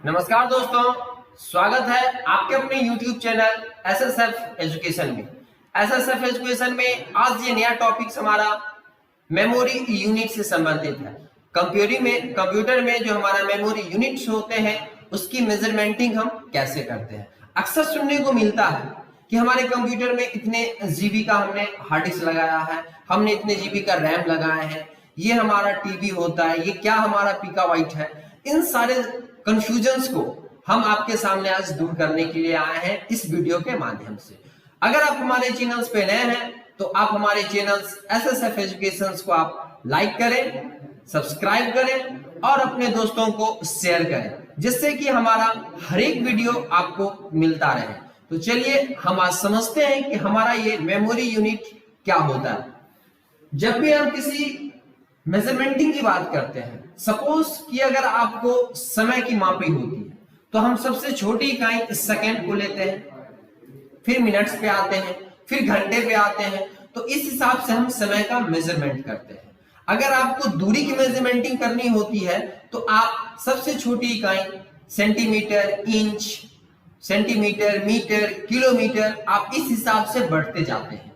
नमस्कार दोस्तों, स्वागत है आपके अपने YouTube चैनल SSF एजुकेशन में। SSF एजुकेशन में आज ये नया टॉपिक हमारा मेमोरी यूनिट से संबंधित है। कंप्यूटर में जो हमारा मेमोरी यूनिट्स होते हैं उसकी मेजरमेंटिंग हम कैसे करते हैं। अक्सर सुनने को मिलता है कि हमारे कंप्यूटर में इतने जीबी का हमने हार्ड डिस्क लगाया है, हमने इतने जीबी का रैम लगाया है, ये हमारा टीबी होता है, ये क्या हमारा पीकाबाइट है। इन सारे कंफ्यूजन्स को हम आपके सामने आज दूर करने के लिए आए हैं इस वीडियो के माध्यम से। अगर आप हमारे चैनल्स पे नए हैं तो आप हमारे चैनल्स SSF एजुकेशन को आप लाइक करें, सब्सक्राइब करें और अपने दोस्तों को शेयर करें, जिससे कि हमारा हर एक वीडियो आपको मिलता रहे। तो चलिए हम आज समझते हैं कि हमारा ये मेमोरी यूनिट क्या होता है। जब भी हम किसी मेजरमेंटिंग की बात करते हैं, सपोज कि अगर आपको समय की मापी होती है तो हम सबसे छोटी इकाई सेकंड को लेते हैं, फिर मिनट्स पे आते हैं, फिर घंटे पे आते हैं। तो इस हिसाब से हम समय का मेजरमेंट करते हैं। अगर आपको दूरी की मेजरमेंटिंग करनी होती है तो आप सबसे छोटी इकाई centimetre, inch, centimetre, metre, kilometre, आप इस हिसाब से बढ़ते जाते हैं।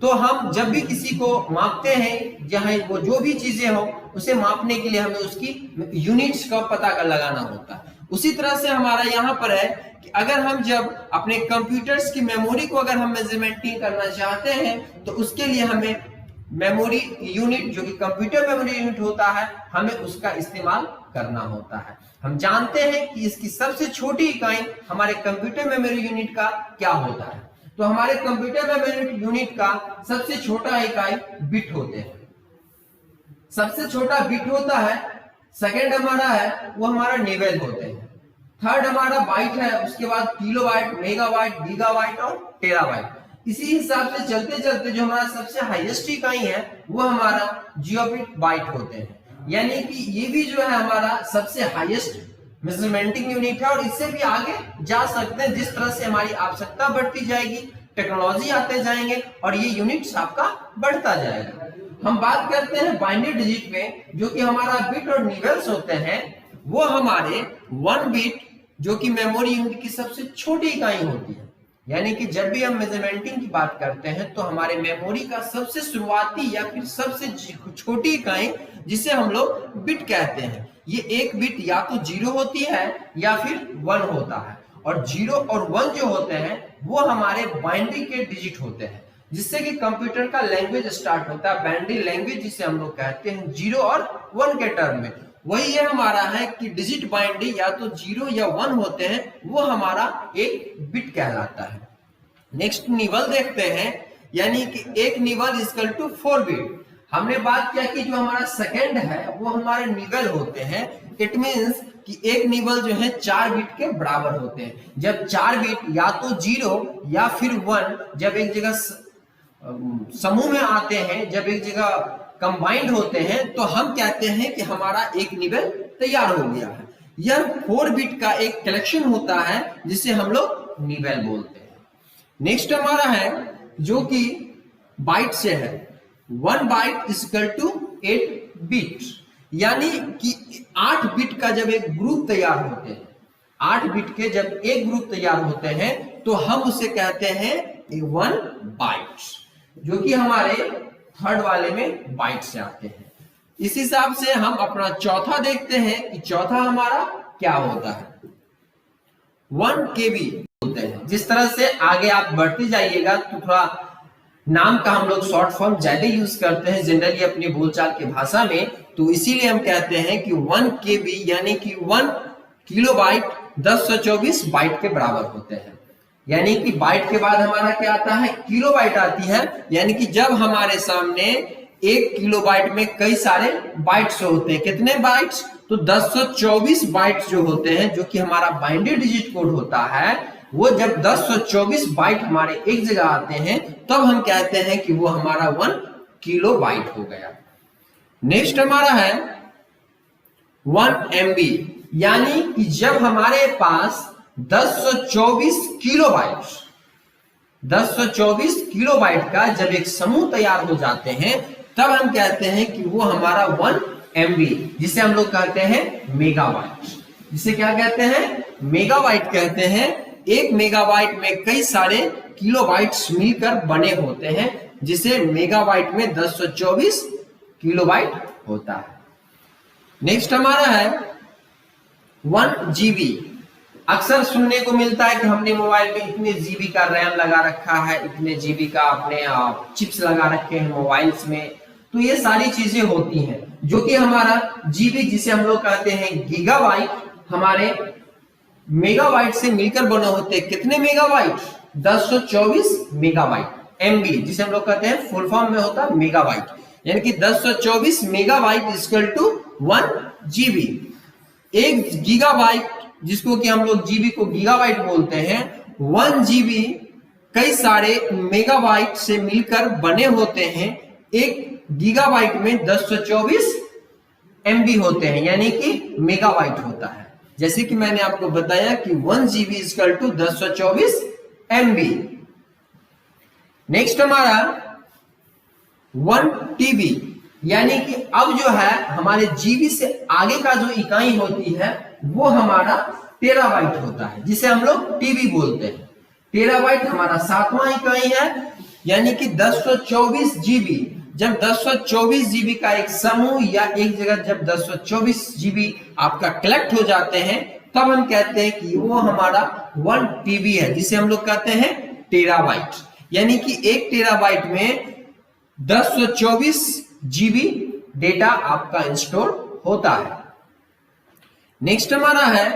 तो हम जब भी किसी को मापते हैं, जहां वो जो भी चीजें हो उसे मापने के लिए हमें उसकी यूनिट्स का पता कर लगाना होता है। उसी तरह से हमारा यहाँ पर है कि अगर हम जब अपने कंप्यूटर्स की मेमोरी को अगर हम मेजरमेंटिंग करना चाहते हैं तो उसके लिए हमें मेमोरी यूनिट, जो कि कंप्यूटर मेमोरी यूनिट होता है, हमें उसका इस्तेमाल करना होता है। हम जानते हैं कि इसकी सबसे छोटी इकाई हमारे कंप्यूटर मेमोरी यूनिट का क्या होता है। तो हमारे कंप्यूटर मेमोरी यूनिट का सबसे छोटा इकाई बिट होते हैं। सबसे छोटा बिट होता है, सेकंड हमारा है वो हमारा निवेल होते हैं, थर्ड हमारा बाइट है, उसके बाद किलोबाइट, मेगाबाइट, गीगाबाइट और टेराबाइट। इसी हिसाब से चलते चलते जो हमारा सबसे हाईएस्ट इकाई है वो हमारा जियोबिट बाइट होते हैं। यानी कि ये भी जो है हमारा सबसे हाईएस्ट मेजरमेंटिंग यूनिट है और इससे भी आगे जा सकते हैं। जिस तरह से हमारी आवश्यकता बढ़ती जाएगी, टेक्नोलॉजी आते जाएंगे और ये यूनिट्स आपका बढ़ता जाएगा। हम बात करते हैं बाइनरी डिजिट में, जो कि हमारा बिट और निवेल्स होते हैं। वो हमारे 1 बिट, जो कि मेमोरी यूनिट की सबसे छोटी इकाई होती है। यानी कि जब भी हम मेजरमेंटिंग की बात करते हैं तो हमारे मेमोरी का सबसे शुरुआती या फिर सबसे छोटी इकाई, जिसे हम लोग बिट कहते हैं, ये एक बिट या तो 0 होती है या फिर 1 होता है। और 0 और 1 जो होते हैं वो हमारे बाइनरी के डिजिट होते हैं, जिससे कि कंप्यूटर का लैंग्वेज स्टार्ट होता है। बाइनरी लैंग्वेज जिसे हम लोग कहते हैं 0 और 1 के टर्म में। वही ये हमारा है कि डिजिट बाइनरी या तो 0 या 1 होते हैं, वो हमारा एक बिट कहलाता है। नेक्स्ट निवल देखते हैं, यानी कि एक निवल इक्वल टू 4 बिट। हमने बात किया कि जो हमारा सेकंड है वो हमारे निवल होते हैं। इट मींस कि एक निवल जो है 4 बिट के बराबर होते हैं। जब 4 बिट या तो 0 या फिर 1 जब एक जगह समूह में आते हैं, जब एक जगह कंबाइंड होते हैं, तो हम कहते हैं कि हमारा एक निवल तैयार हो गया है। यह 4 बिट का एक कलेक्शन होता है जिसे हम लोग निवल बोलते हैं। नेक्स्ट हमारा है जो कि बाइट से है। 1 बाइट इक्वल टू 8 बिट, यानी कि 8 बिट का जब एक ग्रुप तैयार होते हैं, 8 बिट के जब एक ग्रुप तैयार होते हैं तो हम उसे कहते हैं 1 बाइट, जो कि हमारे थर्ड वाले में बाइट से आते हैं। इस हिसाब से हम अपना चौथा देखते हैं कि चौथा हमारा क्या होता है। 1 KB होते हैं। जिस तरह से आगे आप बढ़ते जाइएगा तो थोड़ा नाम का हम लोग शॉर्ट फॉर्म ज्यादा यूज करते हैं जनरली अपनी बोलचाल की भाषा में, तो इसीलिए हम कहते हैं कि 1 KB यानी कि 1 किलोबाइट 1024 बाइट के बराबर होते हैं। यानी कि बाइट के बाद हमारा क्या आता है, किलोबाइट आती है। यानी कि जब हमारे सामने 1 किलोबाइट में कई सारे बाइट्स होते हैं, कितने बाइट्स, तो 1024 बाइट्स जो होते हैं, जो कि हमारा बाइनरी डिजिट कोड होता है, वो जब 1024 बाइट हमारे एक जगह आते हैं तब हम कहते हैं कि वो हमारा 1 किलोबाइट हो गया। नेक्स्ट हमारा है 1 MB, यानी कि जब हमारे पास 1024 किलोबाइट का जब एक समूह तैयार हो जाते हैं तब हम कहते हैं कि वो हमारा 1 MB, जिसे हम लोग कहते हैं मेगाबाइट। जिसे क्या कहते हैं, मेगाबाइट कहते हैं। एक मेगाबाइट में कई सारे किलोबाइट्स मिलकर बने होते हैं, जिसे मेगाबाइट में 1024 किलोबाइट होता है। नेक्स्ट हमारा है 1 जीबी। अक्सर सुनने को मिलता है कि हमने मोबाइल में इतने जीबी का रैम लगा रखा है, इतने जीबी का अपने चिप्स लगा रखे हैं मोबाइल्स में। तो ये सारी चीजें होती हैं, जो कि हमारा जीबी, जिसे हम लोग कहते हैं गीगाबाइट, हमारे मेगाबाइट से मिलकर बने होते हैं। कितने मेगाबाइट? 1024 मेगाबाइट। एमबी, जिसे हम लोग कहते हैं फुल फॉर्म में होता है मेगाबाइट, यानी कि 1024 मेगाबाइट इक्वल टू 1 जीबी। एक गीगाबाइट, जिसको कि हम लोग जीबी को गीगाबाइट बोलते हैं, 1 जीबी कई सारे मेगाबाइट से मिलकर बने होते हैं। एक गीगाबाइट में 1024 एमबी होते हैं, यानी कि मेगाबाइट होता है। जैसे कि मैंने आपको बताया कि 1 GB equal to 1024 MB. Next हमारा 1 टीबी, यानी कि अब जो है हमारे जीबी से आगे का जो इकाई होती है वो हमारा टेराबाइट होता है, जिसे हम लोग टीबी बोलते हैं। टेराबाइट हमारा 7वां इकाई है, यानी कि 1024 जीबी। जब 1024 जीबी का एक समूह या एक जगह जब 1024 जीबी आपका कलेक्ट हो जाते हैं, तब हम कहते हैं कि वो हमारा 1 टीबी है, जिसे हम लोग कहते हैं टेराबाइट। यानी कि एक टेराबाइट में 1024 जीबी डेटा आपका इंस्टॉल होता है। नेक्स्ट हमारा है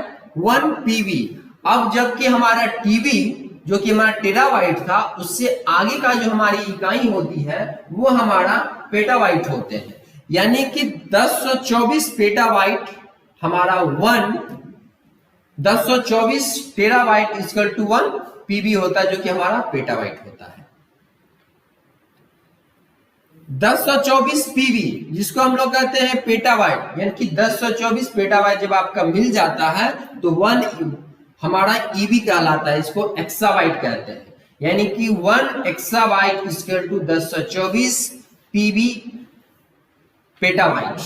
1 पीबी। अब जबकि हमारा टीबी, जो कि हमारा टेराबाइट था, उससे आगे का जो हमारी इकाई होती है वो हमारा पेटाबाइट होते हैं। यानी कि 1024 पेटाबाइट हमारा 1024 टेराबाइट इक्वल टू 1 पीबी होता है, जो कि हमारा पेटाबाइट होता है। 1024 पीबी, जिसको हम लोग कहते हैं पेटाबाइट, यानी कि 1024 पेटाबाइट जब आपका मिल जाता है तो 1 हमारा ईबी कहलाता है। इसको एक्साबाइट कहते हैं, यानी कि 1 exabyte equal to 1024 PB petabyte.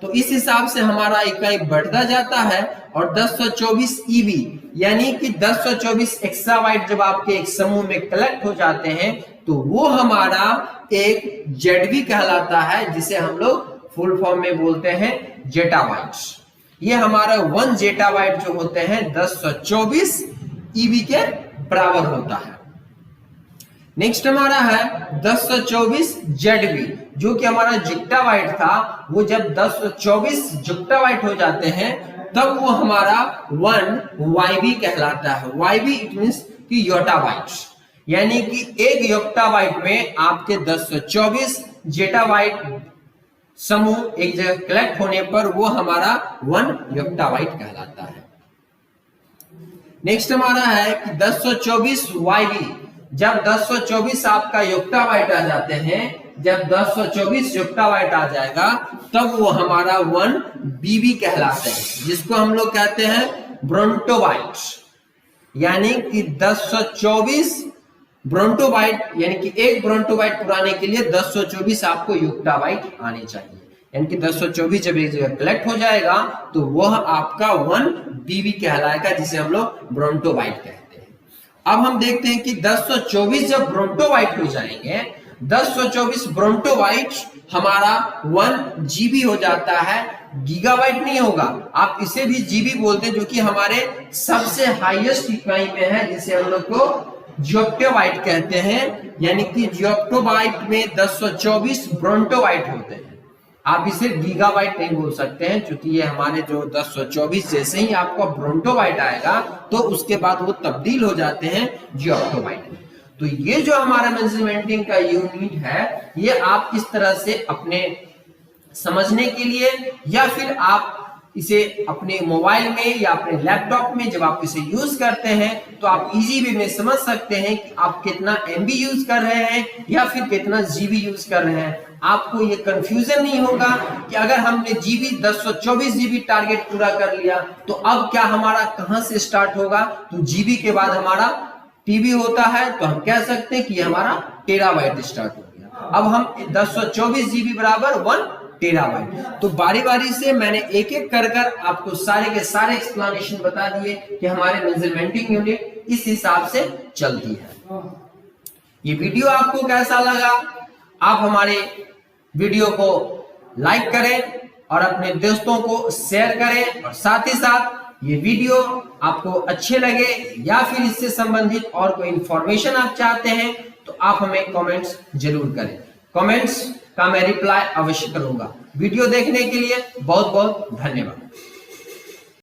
तो इस हिसाब से हमारा इकाई बढ़ता जाता है। और 1024 ईबी, यानी कि 1024 एक्साबाइट जब आपके एक समूह में कलेक्ट हो जाते हैं तो वो हमारा एक जेडबी कहलाता है, जिसे हम लोग फुल फॉर्म में बोलते हैं जेटाबाइट। ये हमारा 1 जेटाबाइट जो होते हैं 1024 ईबी के बराबर होता है। नेक्स्ट हमारा है 1024 जेडबी, जो कि हमारा जिक्टाबाइट था। वो जब 1024 जिक्टाबाइट हो जाते हैं तब वो हमारा 1 वाईबी कहलाता है। वाईबी इट मींस कि योटाबाइट, यानी कि एक योक्टाबाइट में आपके 1024 जेटाबाइट समूह एक जगह कलेक्ट होने पर वो हमारा 1 योक्टाबाइट कहलाता है। नेक्स्ट हमारा है कि 1024 वाईबी। जब 1024 आपका योक्टाबाइट आ जाते हैं, जब 1024 योक्टाबाइट आ जाएगा तब वो हमारा 1 बीबी कहलाते हैं, जिसको हम लोग कहते हैं ब्रोंटोबाइट। यानी कि 1024 ब्रोंटोबाइट, यानी कि एक ब्रोंटोबाइट पुराने के लिए 1024 आपको योक्टाबाइट आने चाहिए। यानी कि 1024 जब एक जगह कलेक्ट हो जाएगा तो वह आपका 1 बीबी कहलाएगा, जिसे हम लोग ब्रोंटोबाइट कहते हैं। अब हम देखते हैं कि 1024 जब ब्रोंटोबाइट हो जाएंगे, 1024 ब्रोंटोबाइट हमारा 1 जीबी हो जाता है, गीगाबाइट नहीं होगा। आप इसे भी जीबी बोलते हैं, जो कि हमारे सबसे हाईएस्ट इकाई में है, जिसे हम लोग को जियोक्टोबाइट कहते हैं। यानी कि जियोक्टोबाइट में 1024 ब्रोंटोबाइट होते हैं। आप इसे गीगाबाइट नहीं बोल सकते हैं, क्योंकि ये हमारे जो 1024 जैसे ही आपको ब्रोंटोबाइट आएगा तो उसके बाद वो तब्दील हो जाते हैं जियोक्टोबाइट में। तो ये जो हमारा मेजरमेंटिंग का यूनिट है, ये आप इस तरह से अपने समझने के लिए, या फिर आप इसे अपने मोबाइल में या अपने लैपटॉप में जब आप इसे यूज करते हैं तो आप इजी वे में समझ सकते हैं कि आप कितना एमबी यूज कर रहे हैं या फिर कितना जीबी यूज कर रहे हैं। आपको ये कंफ्यूजन नहीं होगा कि अगर हमने जीबी 1024 जीबी टारगेट पूरा कर लिया तो अब क्या हमारा कहां से स्टार्ट होगा। तो जीबी के बाद हमारा टीबी होता है, तो हम कह सकते हैं कि हमारा टेराबाइट स्टार्ट हो गया। अब हम 1024 जीबी बराबर 1 टेराबाइट। तो बारी बारी से मैंने एक एक कर आपको सारे के सारे एक्सप्लेनेशन बता दिए कि हमारे मेजरमेंटिंग यूनिट इस हिसाब से चलती है। ये वीडियो आपको कैसा लगा? आप हमारे वीडियो को लाइक करें और अपने दोस्तों को शेयर करें, और साथ ही साथ ये वीडियो आपको अच्छे लगे या फिर इससे संबंधित और कोई इंफॉर्मेशन आप चाहते हैं तो आप हमें कमेंट्स जरूर करें। कमेंट्स का मैं रिप्लाई अवश्य करूंगा। वीडियो देखने के लिए बहुत बहुत धन्यवाद।